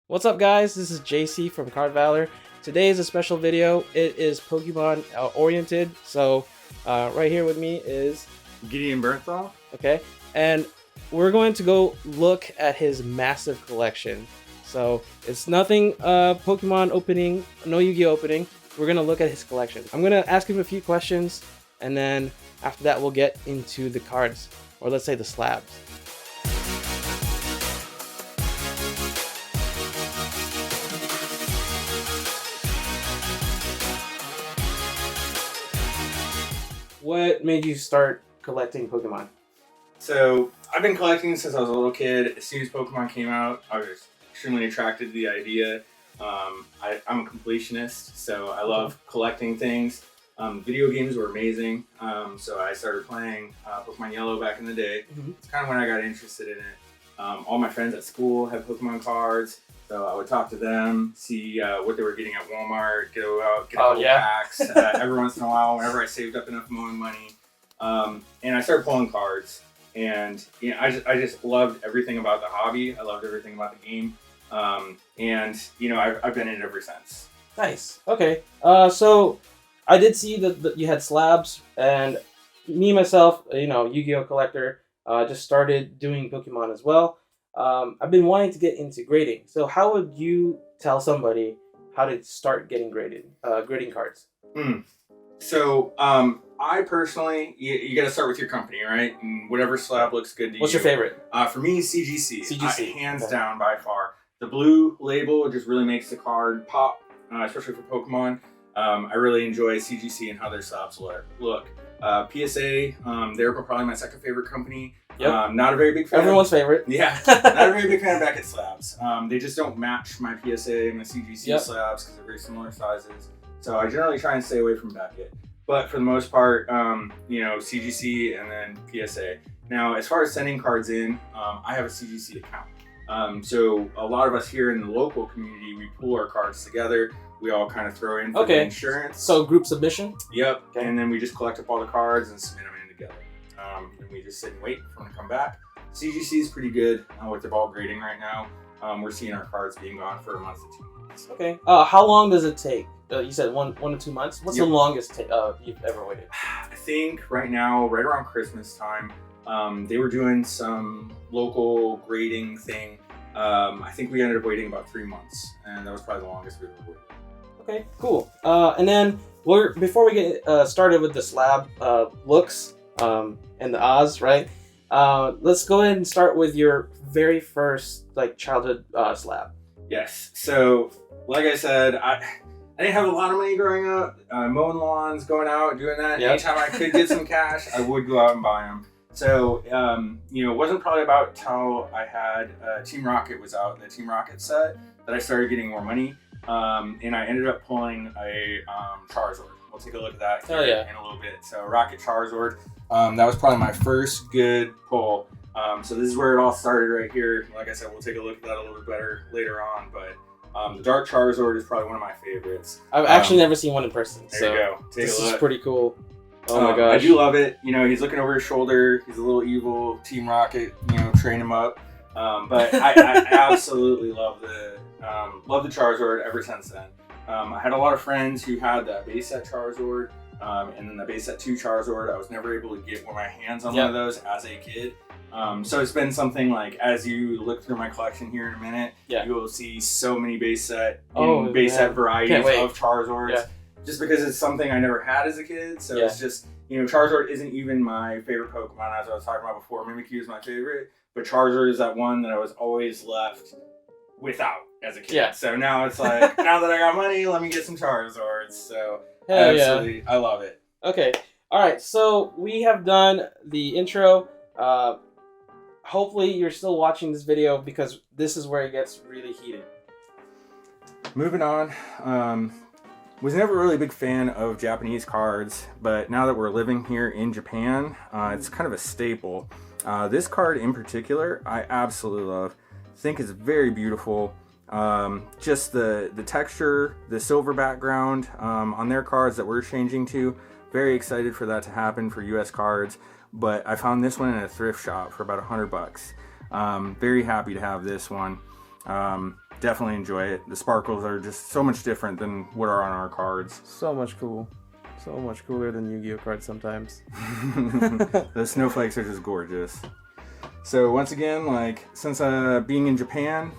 What's up, guys? This is JC from Card Valor. Today is a special video. It is Pokemon oriented. So right here with me is Gideon Bernthal. Okay, and we're going to go look at his massive collection. So it's nothing Pokemon opening, no Yu-Gi-Oh opening. We're gonna look at his collection. I'm gonna ask him a few questions, and then after that we'll get into the cards, or let's say the slabs. What made you start collecting Pokemon? So I've been collecting since I was a little kid. As soon as Pokemon came out, I was extremely attracted to the idea. I'm a completionist, so I love collecting things. Video games were amazing, so I started playing Pokemon Yellow back in the day. It's kind of when I got interested in it. All my friends at school had Pokemon cards, so I would talk to them, see what they were getting at Walmart, go out, get a couple packs every once in a while whenever I saved up enough money. And I started pulling cards, and I just loved everything about the hobby. I loved everything about the game, and I've been in it ever since. Nice. Okay. So I did see that you had slabs, and me myself, Yu-Gi-Oh collector, just started doing Pokemon as well. I've been wanting to get into grading. So how would you tell somebody how to start getting grading cards? So I personally, you got to start with your company, right? And whatever slab looks good to you. What's your favorite? For me, CGC. CGC. Hands down by far. The blue label just really makes the card pop, especially for Pokemon. I really enjoy CGC and how their slabs look. PSA, they're probably my second favorite company. Yep. Not a very big fan. Everyone's favorite. Yeah, not a very big fan of Beckett slabs. They just don't match my PSA and my CGC slabs because they're very similar sizes. So I generally try and stay away from Beckett. But for the most part, CGC and then PSA. Now, as far as sending cards in, I have a CGC account. So a lot of us here in the local community, we pool our cards together. We all kind of throw in for the insurance. So group submission? Yep. Okay. And then we just collect up all the cards and submit them in together. And we just sit and wait for them to come back. CGC is pretty good with the ball grading right now. We're seeing our cards being gone for a month to 2 months. Okay. How long does it take? You said one to 2 months. What's the longest you've ever waited? I think right now, right around Christmas time, they were doing some local grading thing. I think we ended up waiting about 3 months, and that was probably the longest we ever waited. Okay, cool. And then before we get started with the slab looks and the Oz, right? Let's go ahead and start with your very first childhood slab. Yes. So, like I said, I didn't have a lot of money growing up. Mowing lawns, going out, doing that. Yep. Anytime I could get some cash, I would go out and buy them. So, it wasn't probably about till I had Team Rocket was out, the Team Rocket set, that I started getting more money. And I ended up pulling a Charizard. We'll take a look at that in a little bit. So Rocket Charizard, that was probably my first good pull. So this is where it all started right here. Like I said, we'll take a look at that a little bit better later on. But the Dark Charizard is probably one of my favorites. I've actually never seen one in person. There you go. This is pretty cool. Oh my gosh. I do love it. He's looking over his shoulder. He's a little evil. Team Rocket, train him up. But I absolutely love the Charizard ever since then. I had a lot of friends who had that base set Charizard, and then the base set 2 Charizard. I was never able to get my hands on one of those as a kid. So it's been something like, as you look through my collection here in a minute, you will see so many base set varieties of Charizards. Just because it's something I never had as a kid. So it's just, Charizard isn't even my favorite Pokemon, as I was talking about before. Mimikyu is my favorite, but Charizard is that one that I was always left without as a kid. Yeah. So now it's like, now that I got money, let me get some Charizards. So I love it. Okay. All right. So we have done the intro. Hopefully you're still watching this video because this is where it gets really heated. Moving on. Was never really a big fan of Japanese cards, but now that we're living here in Japan, it's kind of a staple. This card in particular, I absolutely love. I think it's very beautiful. Just the texture, the silver background on their cards that we're changing to. Very excited for that to happen for US cards. But I found this one in a thrift shop for about $100. Very happy to have this one. Definitely enjoy it. The sparkles are just so much different than what are on our cards. So much cool. So much cooler than Yu-Gi-Oh cards sometimes. The snowflakes are just gorgeous. So once again, like, since being in Japan,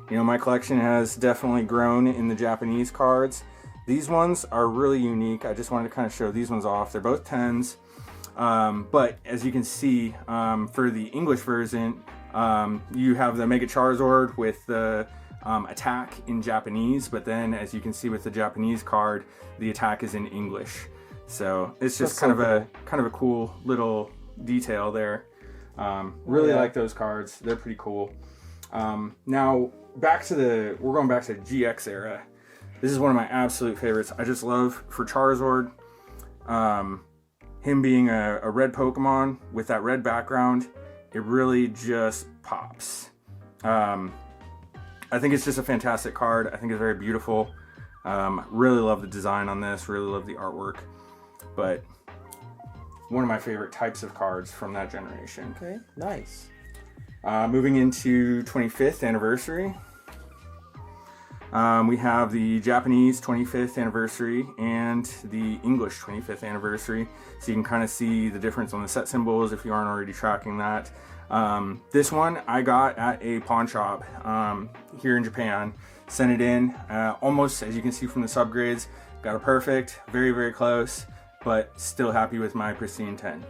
you know, my collection has definitely grown in the Japanese cards. These ones are really unique. I just wanted to kind of show these ones off. They're both 10s. But as you can see, for the English version, you have the Mega Charizard with the attack in Japanese, but then as you can see with the Japanese card, the attack is in English. So it's just kind of a cool little detail there. Really like those cards. They're pretty cool. Now we're going back to GX era. This is one of my absolute favorites. I just love for Charizard, him being a red Pokemon with that red background, it really just pops. I think it's just a fantastic card. I think it's very beautiful. Really love the design on this, really love the artwork. But one of my favorite types of cards from that generation. Okay, nice. Moving into 25th anniversary. We have the Japanese 25th anniversary and the English 25th anniversary. So you can kind of see the difference on the set symbols if you aren't already tracking that. This one I got at a pawn shop here in Japan. Sent it in, almost as you can see from the subgrades. Got a perfect, very, very close, but still happy with my pristine 10.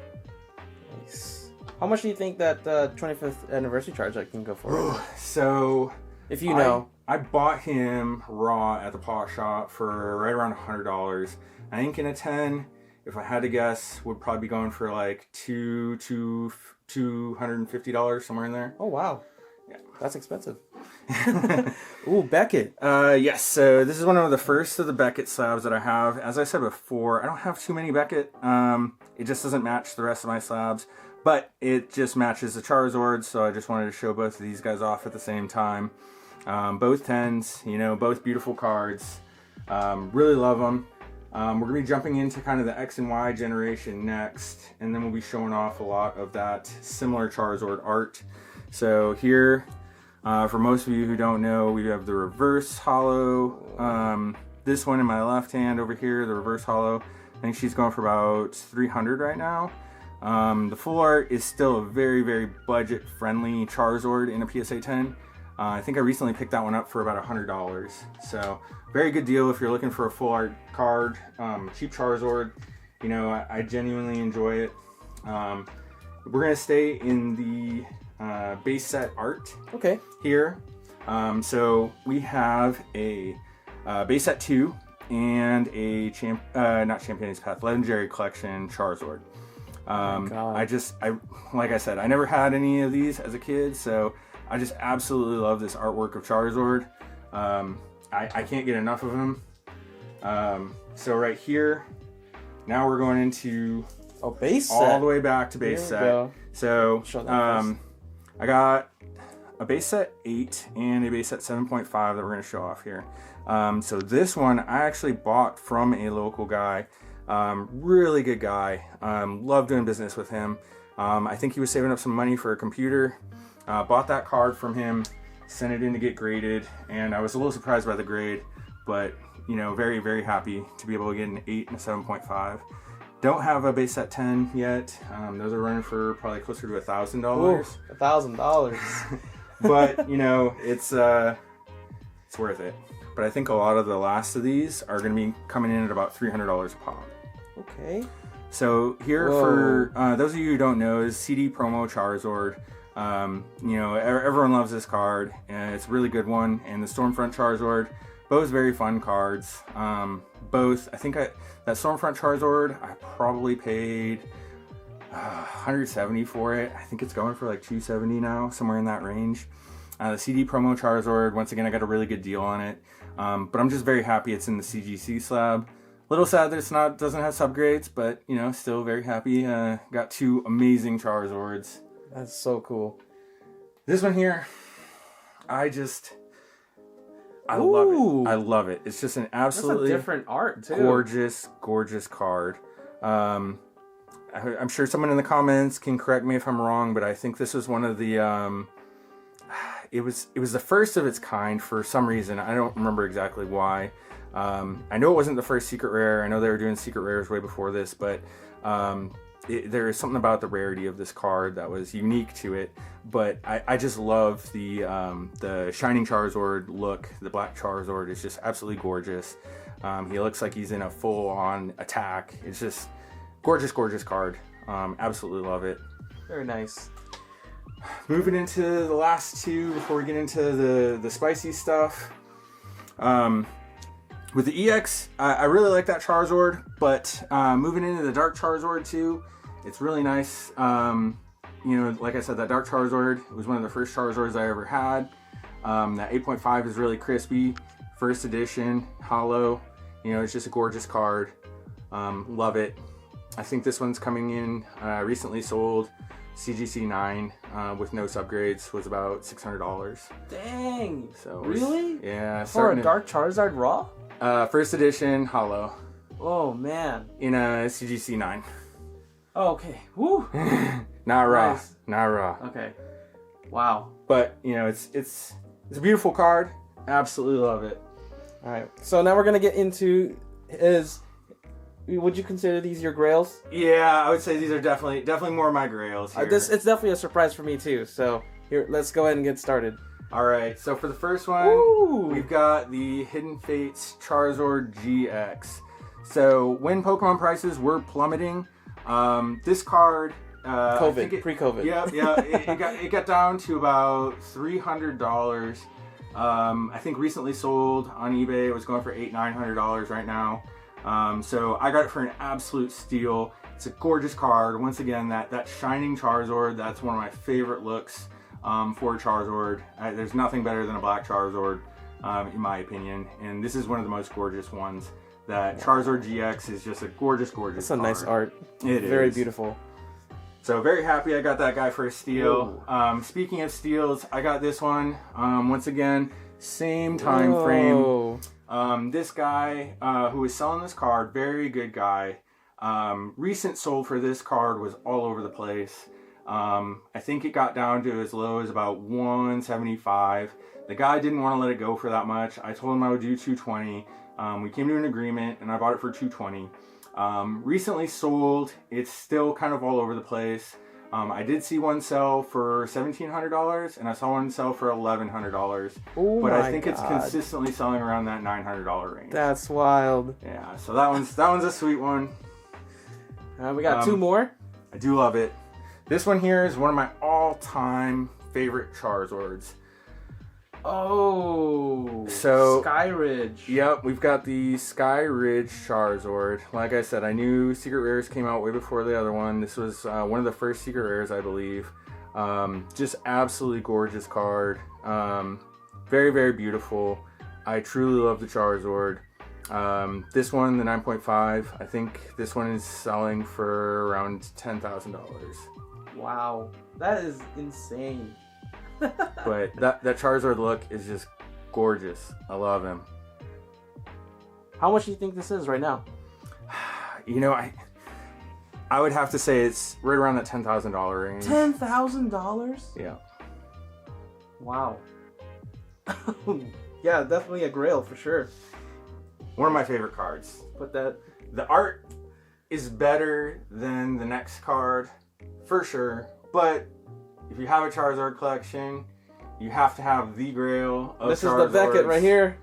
Nice. How much do you think that 25th anniversary Charizard can go for? So, if you know. I bought him raw at the pawn shop for right around $100. I think in a 10, if I had to guess, would probably be going for like $250, somewhere in there. Oh, wow. Yeah. That's expensive. Ooh, Beckett. Yes, so this is one of the first of the Beckett slabs that I have. As I said before, I don't have too many Beckett. It just doesn't match the rest of my slabs, but it just matches the Charizard, so I just wanted to show both of these guys off at the same time. Both 10s, you know, both beautiful cards. Really love them. We're going to be jumping into kind of the X and Y generation next, and then we'll be showing off a lot of that similar Charizard art. So here, for most of you who don't know, we have the reverse holo. This one in my left hand over here, the reverse holo. I think she's going for about 300 right now. The full art is still a very, very budget-friendly Charizard in a PSA 10. I think I recently picked that one up for about $100. So very good deal if you're looking for a full art card. Cheap Charizard, you know, I genuinely enjoy it. We're gonna stay in the base set art. Okay. Here, so we have a base set 2 and a not Champion's Path, Legendary Collection Charizard. Like I said, I never had any of these as a kid, so I just absolutely love this artwork of Charizard. I can't get enough of him. So right here, now we're going into base set. All the way back to base set. Go. So I got a base set 8 and a base set 7.5 that we're going to show off here. So this one I actually bought from a local guy. Really good guy. Love doing business with him. I think he was saving up some money for a computer. Bought that card from him, sent it in to get graded, and I was a little surprised by the grade, but you know, very, very happy to be able to get an 8 and a 7.5. Don't have a base set 10 yet. Those are running for probably closer to $1,000. $1,000. But you know, it's worth it. But I think a lot of the last of these are going to be coming in at about $300 a pop. Okay. So here, for those of you who don't know, is CD promo Charizard. You know, everyone loves this card, and it's a really good one. And the Stormfront Charizard, both very fun cards. Both, I think that Stormfront Charizard, I probably paid $170 for it. I think it's going for like $270 now, somewhere in that range. The CD promo Charizard, once again, I got a really good deal on it. But I'm just very happy it's in the CGC slab. Little sad that doesn't have subgrades, but you know, still very happy. Got two amazing Charizards. That's so cool. This one here, I love it. I love it. It's just an absolutely different art too. Gorgeous card. I'm sure someone in the comments can correct me if I'm wrong, but I think this was one of the it was the first of its kind for some reason. I don't remember exactly why. I know it wasn't the first secret rare. I know they were doing secret rares way before this, but there is something about the rarity of this card that was unique to it. But I just love the Shining Charizard look. The Black Charizard is just absolutely gorgeous. He looks like he's in a full-on attack. It's just gorgeous, gorgeous card. Absolutely love it. Very nice. Moving into the last two before we get into the spicy stuff. With the EX, I really like that Charizard, but moving into the Dark Charizard too, it's really nice. You know, like I said, that Dark Charizard was one of the first Charizards I ever had. That 8.5 is really crispy. First edition, hollow. You know, it's just a gorgeous card. Love it. I think this one's coming in recently sold. CGC 9 with no upgrades was about $600. Dang. So really? Yeah. For a Dark Charizard raw? First edition, hollow. Oh man. In a CGC 9. Oh, okay. Woo. Not raw. Nice. Not raw. Okay. Wow. But you know, it's a beautiful card. Absolutely love it. All right. So now we're gonna get into would you consider these your grails? Yeah, I would say these are definitely more of my grails here. It's definitely a surprise for me too. So here, let's go ahead and get started. All right. So for the first one, Ooh. we've got the Hidden Fates Charizard GX. So when Pokemon prices were plummeting, this card, pre-COVID. Yeah. It got down to about $300. I think recently sold on eBay. It was going for $800-900 right now. So I got it for an absolute steal. It's a gorgeous card. Once again, that Shining Charizard, that's one of my favorite looks for Charizard. There's nothing better than a Black Charizard, in my opinion. And this is one of the most gorgeous ones. That Charizard GX is just a gorgeous, gorgeous It's a nice art. It is. Very beautiful. So very happy I got that guy for a steal. Speaking of steals, I got this one. Once again, same time frame. This guy who was selling this card, very good guy. Recent sold for this card was all over the place. I think it got down to as low as about $175. The guy didn't want to let it go for that much. I told him I would do $220. We came to an agreement and I bought it for $220. Recently sold. It's still kind of all over the place. I did see one sell for $1,700 and I saw one sell for $1,100. Oh but I think God. it's consistently selling around that $900 range. That's wild. Yeah, so that one's a sweet one. We got two more. I do love it. This one here is one of my all-time favorite Charizards. Oh, so Sky Ridge. Yep, we've got the Sky Ridge Charizard. Like I said, I knew Secret Rares came out way before the other one. This was one of the first Secret Rares, I believe. Just absolutely gorgeous card. Very, very beautiful. I truly love the Charizard. This one, the 9.5, I think this one is selling for around $10,000. Wow, that is insane. But that Charizard look is just gorgeous. I love him. How much do you think this is right now? You know, I would have to say it's right around that $10,000 range. $10,000? Yeah. Wow. Yeah, definitely a grail for sure. One of my favorite cards. Put that. The art is better than the next card, for sure. But if you have a Charizard collection, you have to have the grail of This Charizards. is the Beckett right here.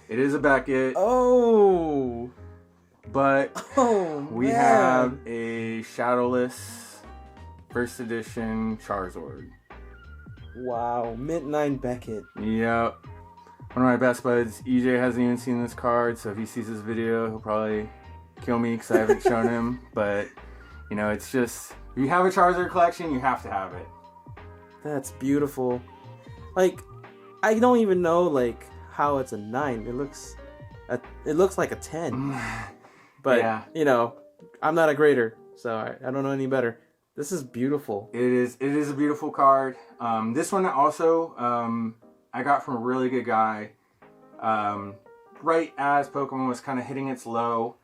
It is a Beckett. Oh. But we man. have a Shadowless first edition Charizard. Wow, Mint 9 Beckett. Yep. One of my best buds, EJ, hasn't even seen this card, so if he sees this video, he'll probably kill me because I haven't shown him. But, you know, it's just, if you have a Charizard collection, you have to have it. That's beautiful. Like, I don't even know, like, how it's a 9. It looks like a 10. But, yeah. You know, I'm not a grader, so I don't know any better. This is beautiful. It is a beautiful card. This one also, I got from a really good guy. Right as Pokemon was kind of hitting its low,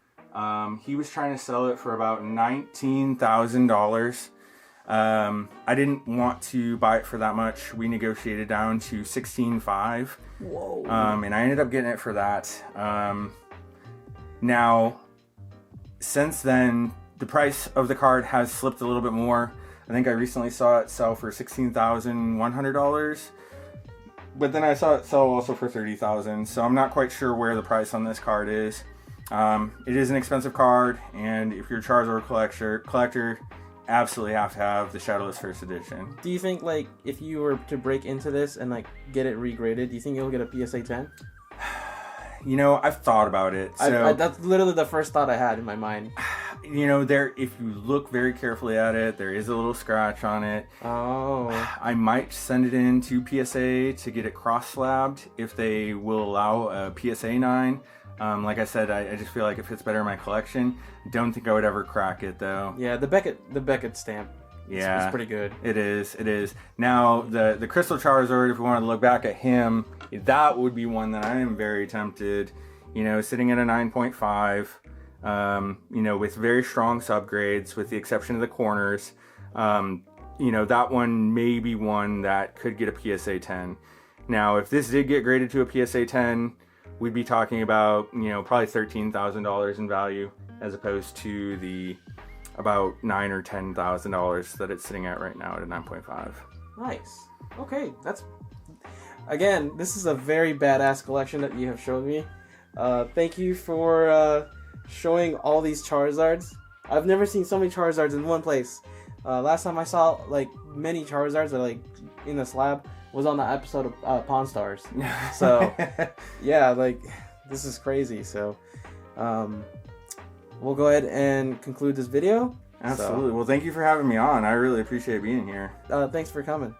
he was trying to sell it for about $19,000. I didn't want to buy it for that much. We negotiated down to $16,500. Whoa. And I ended up getting it for that. Now, since then, the price of the card has slipped a little bit more. I think I recently saw it sell for $16,100. But then I saw it sell also for $30,000. So I'm not quite sure where the price on this card is. It is an expensive card, and if you're a Charizard collector, absolutely have to have the Shadowless First Edition. Do you think, like, if you were to break into this and, like, get it regraded, do you think you'll get a PSA 10? You know, I've thought about it. So that's literally the first thought I had in my mind. You know, if you look very carefully at it, there is a little scratch on it. Oh. I might send it in to PSA to get it cross-slabbed if they will allow a PSA 9. Like I said, I just feel like it fits better in my collection. Don't think I would ever crack it, though. Yeah, the Beckett stamp. Yeah, it's pretty good. It is. Now, the Crystal Charizard, if we want to look back at him, that would be one that I am very tempted. You know, sitting at a 9.5, you know, with very strong subgrades, with the exception of the corners. You know, that one may be one that could get a PSA 10. Now, if this did get graded to a PSA 10, we'd be talking about, you know, probably $13,000 in value, as opposed to the about $9,000 or $10,000 that it's sitting at right now at a 9.5. Nice. Okay, again, this is a very badass collection that you have showed me. Thank you for showing all these Charizards. I've never seen so many Charizards in one place. Last time I saw like many Charizards that like in the slab was on the episode of Pawn Stars. So yeah, like this is crazy. So we'll go ahead and conclude this video. Absolutely. Well, thank you for having me on. I really appreciate being here. Thanks for coming.